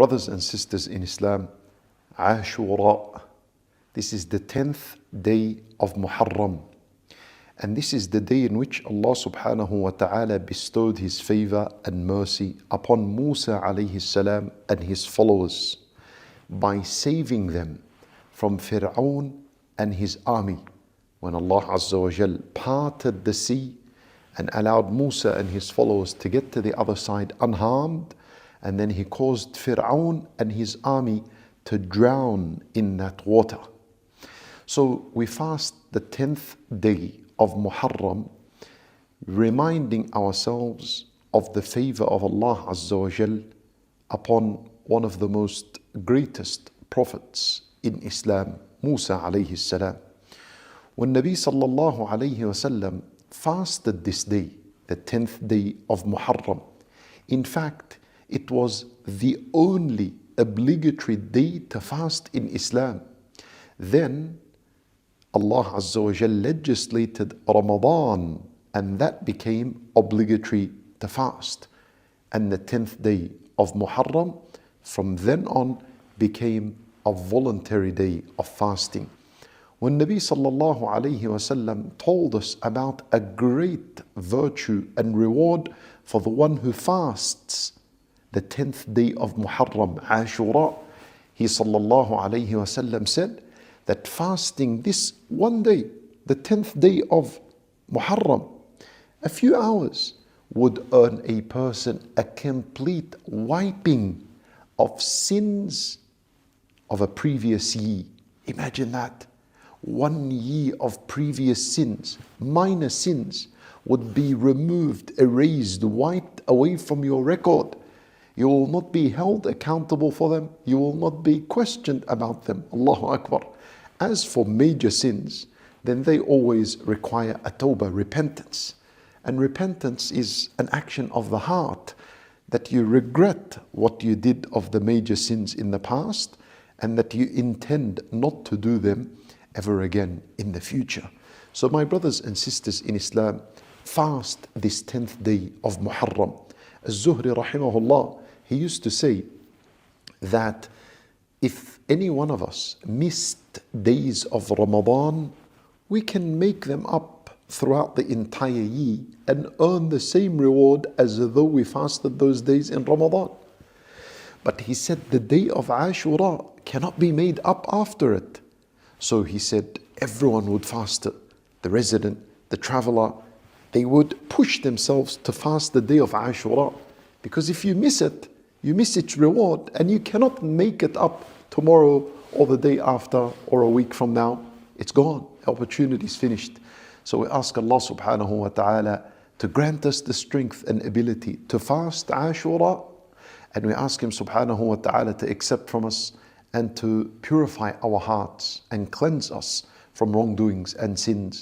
Brothers and sisters in Islam, Ashura, this is the 10th day of Muharram. And this is the day in which Allah subhanahu wa ta'ala bestowed His favor and mercy upon Musa alayhi salam and his followers by saving them from Fir'aun and his army. When Allah Azza wa Jal parted the sea and allowed Musa and his followers to get to the other side unharmed, and then He caused Fir'aun and his army to drown in that water. So we fast the 10th day of Muharram, reminding ourselves of the favor of Allah Azza wa Jal upon one of the most greatest prophets in Islam, Musa alayhi salam. When Nabi sallallahu alayhi wasallam fasted this day, the 10th day of Muharram, in fact, it was the only obligatory day to fast in Islam. Then Allah Azza wa Jal legislated Ramadan, and that became obligatory to fast. And the 10th day of Muharram from then on became a voluntary day of fasting. When Nabi sallallahu alayhi wasallam told us about a great virtue and reward for the one who fasts the 10th day of Muharram, Ashura, He sallallahu alayhi wasallam said that fasting this one day, the 10th day of Muharram, a few hours, would earn a person a complete wiping of sins of a previous year. Imagine that. 1 year of previous sins, minor sins, would be removed, erased, wiped away from your record. You will not be held accountable for them. You will not be questioned about them. Allahu Akbar. As for major sins, then they always require a tawbah, repentance. And repentance is an action of the heart, that you regret what you did of the major sins in the past, and that you intend not to do them ever again in the future. So my brothers and sisters in Islam, fast this 10th day of Muharram. Az-Zuhri rahimahullah, he used to say that if any one of us missed days of Ramadan, we can make them up throughout the entire year and earn the same reward as though we fasted those days in Ramadan. But he said the day of Ashura cannot be made up after it. So he said everyone would fast it. The resident, the traveler, they would push themselves to fast the day of Ashura. Because if you miss it, you miss its reward, and you cannot make it up tomorrow or the day after or a week from now. It's gone. The opportunity is finished. So we ask Allah subhanahu wa ta'ala to grant us the strength and ability to fast Ashura, and we ask Him subhanahu wa ta'ala to accept from us and to purify our hearts and cleanse us from wrongdoings and sins.